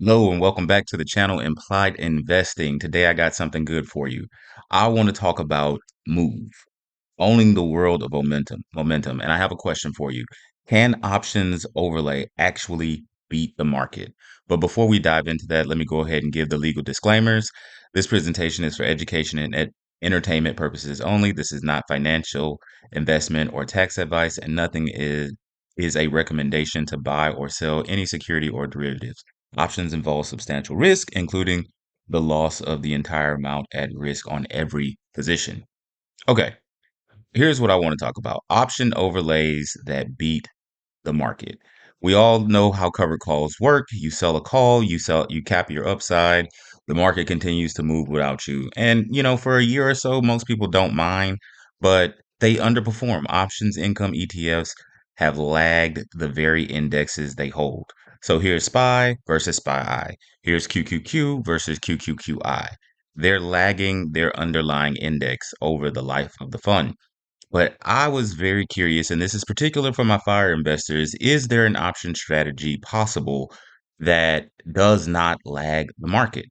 Hello and welcome back to the channel Implied Investing. Today I got something good for you. I want to talk about move, owning the world of momentum. And I have a question for you. Can options overlay actually beat the market? But before we dive into that, let me go ahead and give the legal disclaimers. This presentation is for education and entertainment purposes only. This is not financial, investment, or tax advice, and nothing is a recommendation to buy or sell any security or derivatives. Options involve substantial risk, including the loss of the entire amount at risk on every position. Okay, here's what I want to talk about. Option overlays that beat the market. We all know how covered calls work. You sell a call, you cap your upside. The market continues to move without you. And, for a year or so, most people don't mind, but they underperform. Options income ETFs have lagged the very indexes they hold. So here's SPY versus SPY. Here's QQQ versus QQQI. They're lagging their underlying index over the life of the fund. But I was very curious, and this is particular for my fire investors. Is there an option strategy possible that does not lag the market?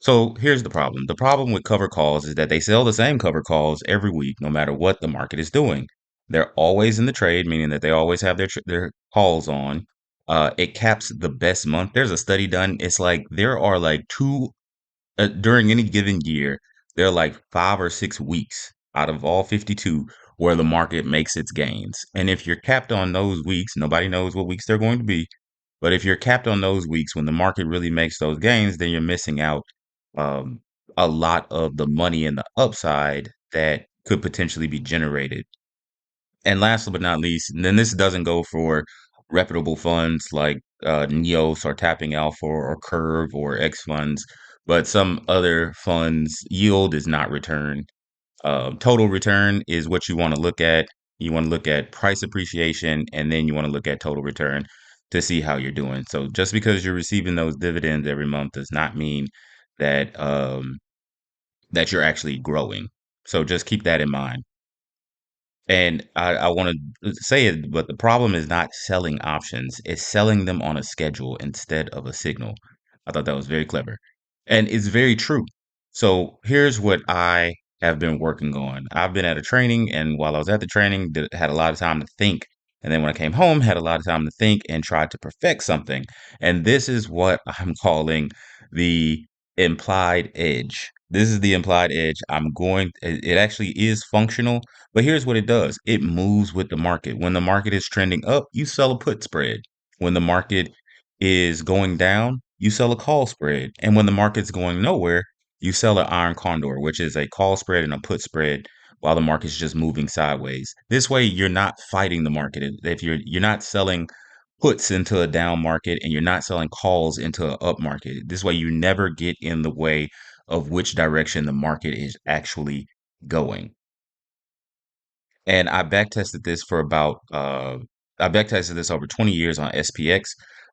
So here's the problem. The problem with cover calls is that they sell the same cover calls every week, no matter what the market is doing. They're always in the trade, meaning that they always have their calls on. It caps the best month. There's a study done. It's like there are like during any given year, there are like 5 or 6 weeks out of all 52 where the market makes its gains. And if you're capped on those weeks, nobody knows what weeks they're going to be. But if you're capped on those weeks when the market really makes those gains, then you're missing out um, a lot of the money and the upside that could potentially be generated. And lastly but not least, and then this doesn't go for reputable funds like Neos or Tapping Alpha or Curve or X funds, but some other funds, yield is not return. Total return is what you want to look at. You want to look at price appreciation, and then you want to look at total return to see how you're doing. So just because you're receiving those dividends every month does not mean that that you're actually growing. So just keep that in mind. And I want to say it, but the problem is not selling options, it's selling them on a schedule instead of a signal. I thought that was very clever. And it's very true. So here's what I have been working on. I've been at a training, and while I was at the training, had a lot of time to think. And then when I came home, had a lot of time to think and tried to perfect something. And this is what I'm calling the implied edge. This is the implied edge. It actually is functional, but here's what it does. It moves with the market. When the market is trending up, you sell a put spread. When the market is going down, you sell a call spread. And when the market's going nowhere, you sell an iron condor, which is a call spread and a put spread while the market's just moving sideways. This way you're not fighting the market. If you're not selling puts into a down market and you're not selling calls into an up market. This way you never get in the way of which direction the market is actually going. And I backtested this over 20 years on SPX.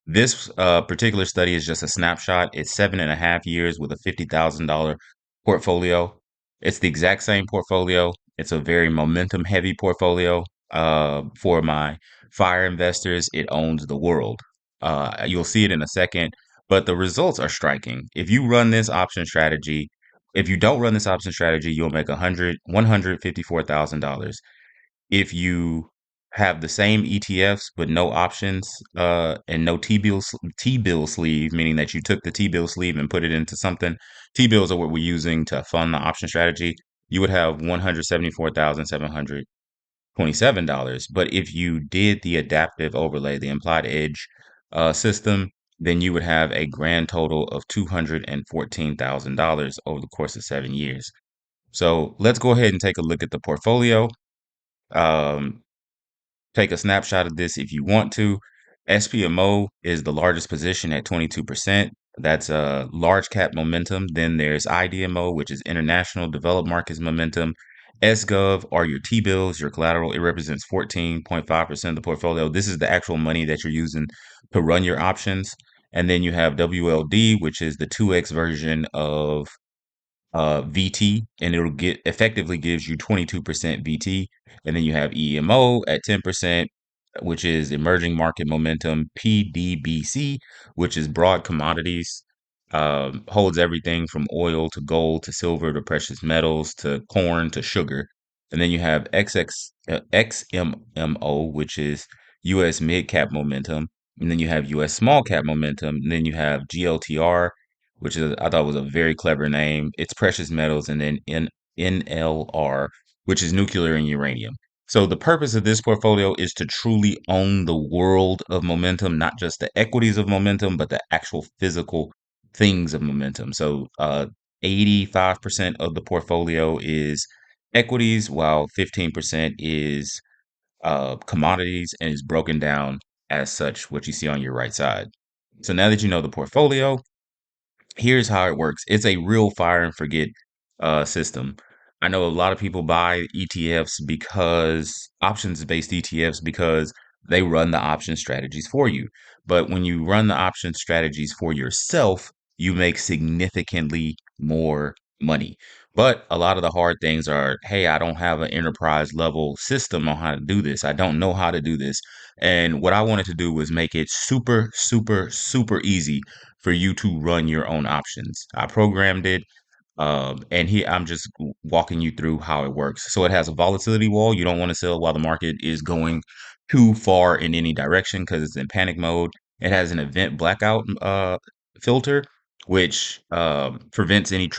This particular study is just a snapshot. It's 7.5 years with a $50,000 portfolio. It's the exact same portfolio. It's a very momentum heavy portfolio. For my fire investors, it owns the world. You'll see it in a second, but the results are striking. If you don't run this option strategy, you'll make $154,000. If you have the same ETFs but no options and no T bill sleeve, meaning that you took the T bill sleeve and put it into something. T bills are what we're using to fund the option strategy. You would have $174,727. But if you did the adaptive overlay, the implied edge system, then you would have a grand total of $214,000 over the course of 7 years. So let's go ahead and take a look at the portfolio. Um, Take a snapshot of this if you want to. SPMO is the largest position at 22%. That's large cap momentum. Then there's IDMO, which is international developed markets momentum. SGOV are your T bills, your collateral. It represents 14.5% of the portfolio. This is the actual money that you're using to run your options. And then you have WLD, which is the 2x version of VT, and it'll get effectively gives you 22% VT. And then you have EMO at 10%, which is emerging market momentum, PDBC, which is broad commodities, holds everything from oil to gold to silver to precious metals to corn to sugar. And then you have XMMO, which is US mid cap momentum. And then you have US small cap momentum. And then you have GLTR, which is, I thought was a very clever name. It's precious metals. And then NLR, which is nuclear and uranium. So the purpose of this portfolio is to truly own the world of momentum, not just the equities of momentum, but the actual physical things of momentum. So 85% of the portfolio is equities, while 15% is commodities and is broken down as such, what you see on your right side. So now that you know the portfolio, here's how it works. It's a real fire and forget system. I know a lot of people buy ETFs because options based ETFs because they run the option strategies for you. But when you run the option strategies for yourself, you make significantly more money. But a lot of the hard things are, hey, I don't have an enterprise level system on how to do this. I don't know how to do this. And what I wanted to do was make it super, super, super easy for you to run your own options. I programmed it, and here I'm just walking you through how it works. So it has a volatility wall. You don't want to sell while the market is going too far in any direction because it's in panic mode. It has an event blackout filter, which prevents any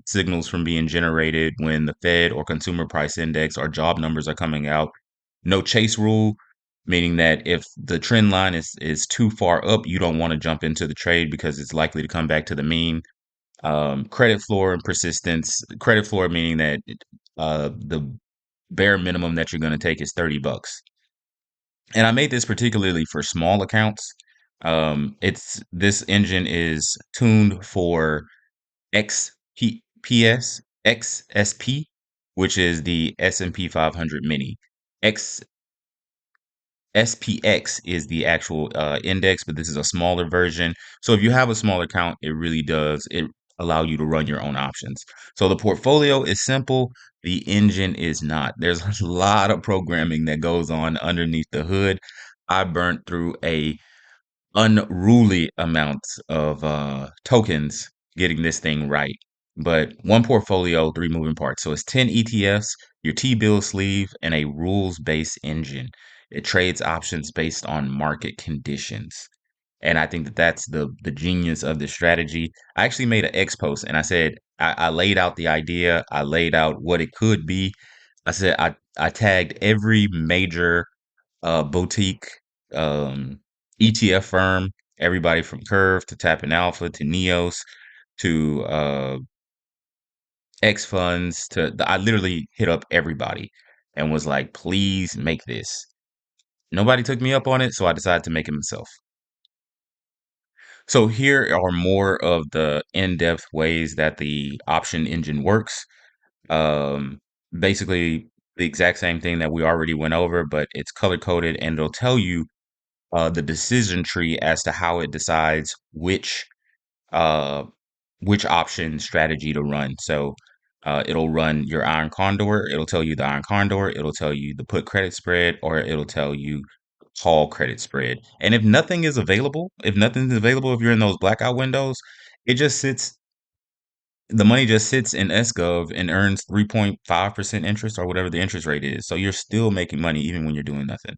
signals from being generated when the Fed or consumer price index or job numbers are coming out. No chase rule, meaning that if the trend line is too far up, you don't want to jump into the trade because it's likely to come back to the mean. Credit floor and persistence. Credit floor meaning that the bare minimum that you're going to take is $30. And I made this particularly for small accounts. It's this engine is tuned for XPS, XSP, which is the S&P 500 mini. X SPX is the actual index, but this is a smaller version. So if you have a small account, it really does it allow you to run your own options. So the portfolio is simple. The engine is not. There's a lot of programming that goes on underneath the hood. I burnt through a unruly amounts of tokens getting this thing right. But one portfolio, three moving parts. So it's 10 ETFs, your T-bill sleeve, and a rules-based engine. It trades options based on market conditions. And I think that that's the genius of this strategy. I actually made an X post and I said I laid out the idea, I laid out what it could be. I said I tagged every major boutique um, ETF firm, everybody from Curve to Tappan Alpha to Neos to X Funds I literally hit up everybody and was like, please make this. Nobody took me up on it, so I decided to make it myself. So here are more of the in-depth ways that the option engine works. Um, Basically, the exact same thing that we already went over, but it's color coded and it'll tell you the decision tree as to how it decides uh, which option strategy to run. So it'll run your iron condor. It'll tell you the iron condor. It'll tell you the put credit spread, or it'll tell you call credit spread. And if nothing is available, if you're in those blackout windows, it just sits. The money just sits in SGOV and earns 3.5% interest or whatever the interest rate is. So you're still making money even when you're doing nothing.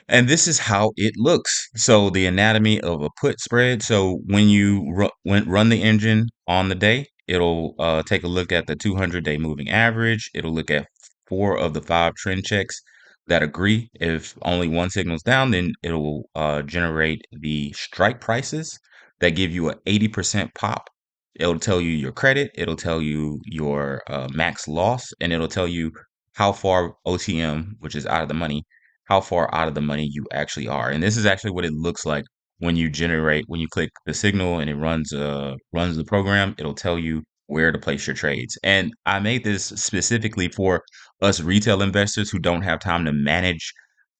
And this is how it looks. So the anatomy of a put spread. So when you run the engine on the day, it'll take a look at the 200-day moving average. It'll look at four of the five trend checks that agree. If only one signal's down, then it'll generate the strike prices that give you an 80% pop. It'll tell you your credit. It'll tell you your max loss, and it'll tell you how far OTM, which is out of the money, how far out of the money you actually are. And this is actually what it looks like when you click the signal and it runs the program, it'll tell you where to place your trades. And I made this specifically for us retail investors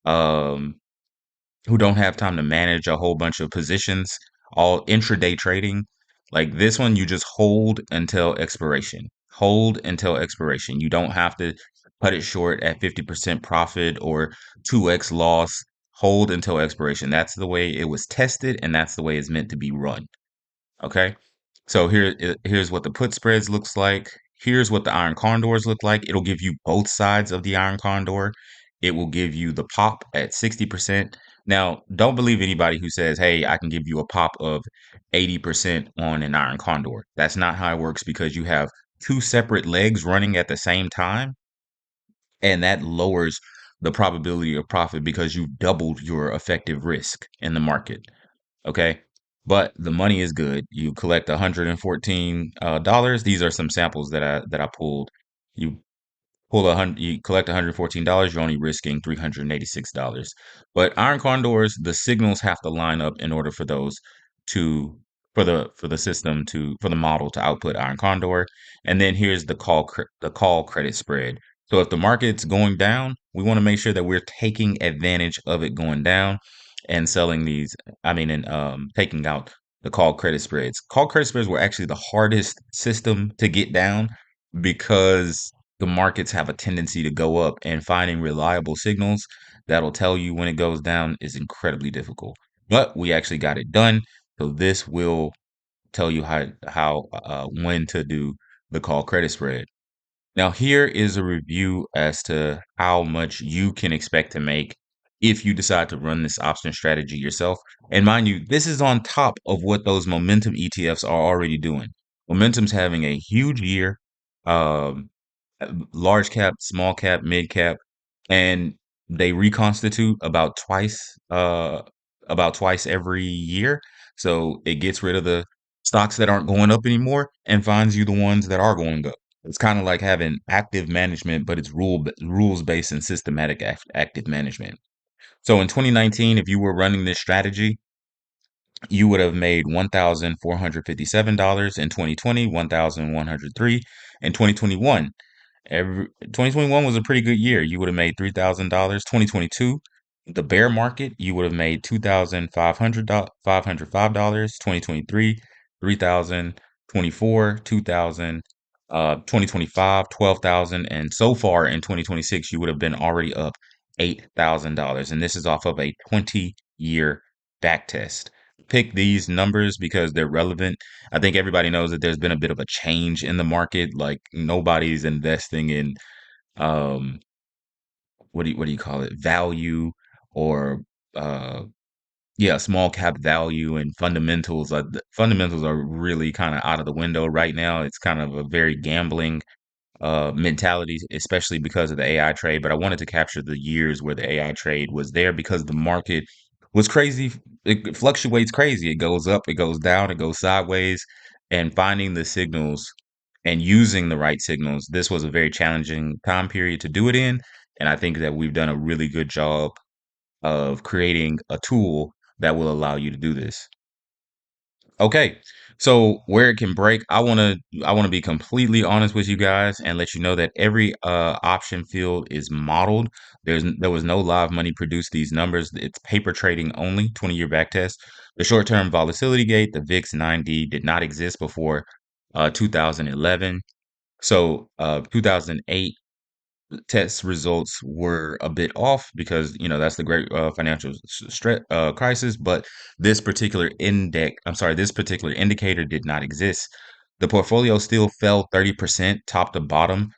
um who don't have time to manage a whole bunch of positions, all intraday trading. Like this one, you just hold until expiration. Hold until expiration. You don't have to. cut it short at 50% profit or 2x loss, hold until expiration. That's the way it was tested, and that's the way it's meant to be run. Okay. So here's what the put spreads looks like. Here's what the iron condors look like. It'll give you both sides of the iron condor. It will give you the pop at 60%. Now, don't believe anybody who says, hey, I can give you a pop of 80% on an iron condor. That's not how it works because you have two separate legs running at the same time, and that lowers the probability of profit because you've doubled your effective risk in the market. Okay. But the money is good. You collect $114. These are some samples that I pulled. You you collect $114. You're only risking $386. But iron condors, the signals have to line up in order for those to for the system to for the model to output iron condor. And then here's the call credit spread. So if the market's going down, we want to make sure that we're taking advantage of it going down and selling these. I mean, and taking out the call credit spreads. Call credit spreads were actually the hardest system to get down because the markets have a tendency to go up, and finding reliable signals that'll tell you when it goes down is incredibly difficult. But we actually got it done. So this will tell you how when to do the call credit spread. Now, here is a review as to how much you can expect to make if you decide to run this option strategy yourself. And mind you, this is on top of what those momentum ETFs are already doing. Momentum's having a huge year, um, large cap, small cap, mid cap, and they reconstitute about twice every year. So it gets rid of the stocks that aren't going up anymore and finds you the ones that are going up. It's kind of like having active management, but it's rules based and systematic active management. So in 2019, if you were running this strategy, you would have made $1,457 in 2020, 1,103 in 2021. 2021 was a pretty good year. You would have made $3,000. 2022, the bear market, you would have made $2,505. 2023, 3,000. 24, 2,000. 2025, 12,000, and so far in 2026, you would have been already up $8,000. And this is off of a 20-year back test. Pick these numbers because they're relevant. I think everybody knows that there's been a bit of a change in the market. Like nobody's investing in um what do you call it? Value or uh yeah, small cap value and fundamentals. The fundamentals are really kind of out of the window right now. It's kind of a very gambling mentality, especially because of the AI trade. But I wanted to capture the years where the AI trade was there because the market was crazy. It fluctuates crazy. It goes up, it goes down, it goes sideways. And finding the signals and using the right signals, this was a very challenging time period to do it in. And I think that we've done a really good job of creating a tool that will allow you to do this. Okay. So where it can break, I want to be completely honest with you guys and let you know that every option field is modeled. There was no live money produced these numbers. It's paper trading only, 20-year back test. The short-term volatility gate, the VIX 90 did not exist before 2011. So 2008 test results were a bit off because that's the great financial crisis. But this particular indicator did not exist. The portfolio still fell 30% top to bottom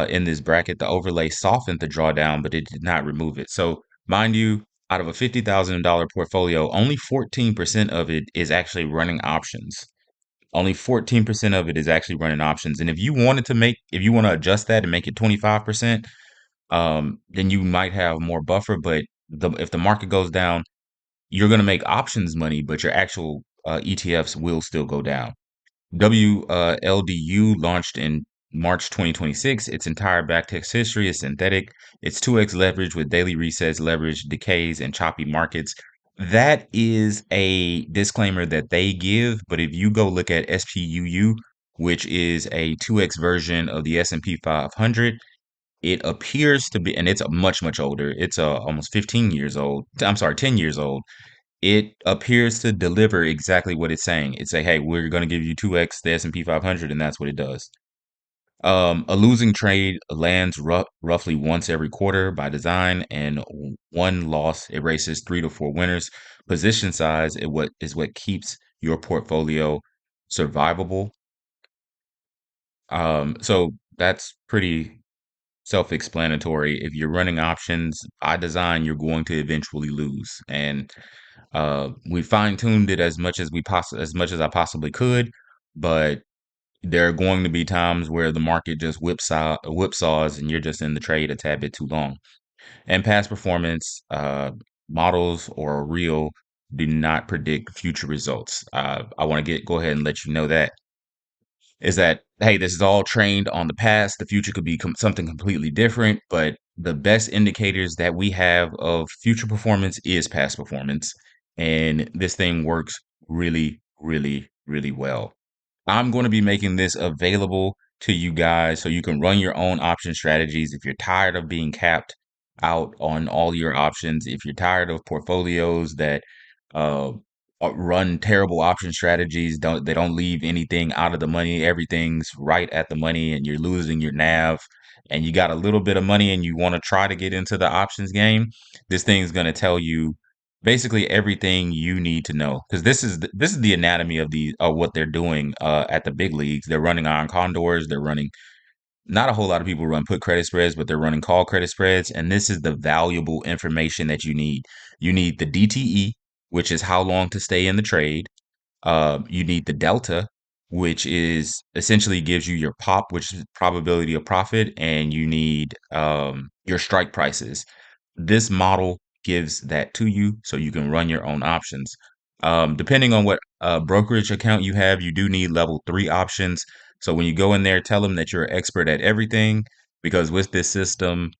in this bracket. The overlay softened the drawdown, but it did not remove it. So mind you, out of a $50,000 portfolio, only 14% of it is actually running options. Only 14% of it is actually running options. And if you want to adjust that and make it 25%, then you might have more buffer. But if the market goes down, you're going to make options money, but your actual ETFs will still go down. WLDU launched in March 2026. Its entire backtest history is synthetic. It's 2x leverage with daily resets, leverage decays, and choppy markets. That is a disclaimer that they give, but if you go look at SPUU, which is a 2x version of the S&P 500, it appears to be, and it's much, much older. It's almost 15 years old. I'm sorry, 10 years old. It appears to deliver exactly what it's saying. It's say, hey, we're going to give you 2x the S&P 500, and that's what it does. A losing trade lands roughly once every quarter by design, and one loss erases 3 to 4 winners. Position size is what keeps your portfolio survivable. So that's pretty self-explanatory. If you're running options by design, you're going to eventually lose. And we fine-tuned it as much as I possibly could, but there are going to be times where the market just whipsaws and you're just in the trade a tad bit too long. And past performance models or real do not predict future results. I want to get go ahead and let you know that is that hey, this is all trained on the past. The future could be something completely different, but the best indicators that we have of future performance is past performance, and this thing works really, really, really well. I'm going to be making this available to you guys so you can run your own option strategies. If you're tired of being capped out on all your options, if you're tired of portfolios that uh, run terrible option strategies, they don't leave anything out of the money, everything's right at the money, and you're losing your NAV, and you got a little bit of money and you want to try to get into the options game, this thing's going to tell you basically everything you need to know because this is the anatomy of what they're doing at the big leagues. They're running iron condors. They're running not a whole lot of people run put credit spreads, but they're running call credit spreads, and this is the valuable information that you need. You need the DTE, which is how long to stay in the trade. You need the delta, which is essentially gives you your pop, which is probability of profit, and you need your strike prices. This model gives that to you so you can run your own options. Depending on what brokerage account you have, you do need level 3 options. So when you go in there, tell them that you're an expert at everything because with this system,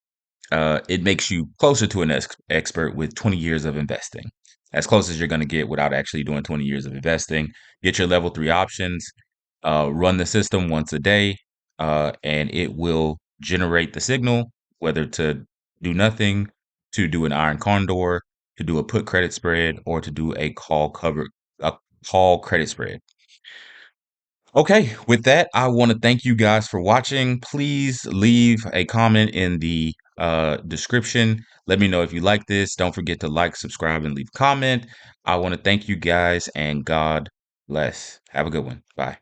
it makes you closer to an expert with 20 years of investing. As close as you're going to get without actually doing 20 years of investing. Get your level 3 options, run the system once a day, and it will generate the signal, whether to do nothing, to do an iron condor, to do a put credit spread, or to do a call credit spread. Okay, with that, I want to thank you guys for watching. Please leave a comment in the description. Let me know if you like this. Don't forget to like, subscribe, and leave a comment. I want to thank you guys, and God bless. Have a good one. Bye.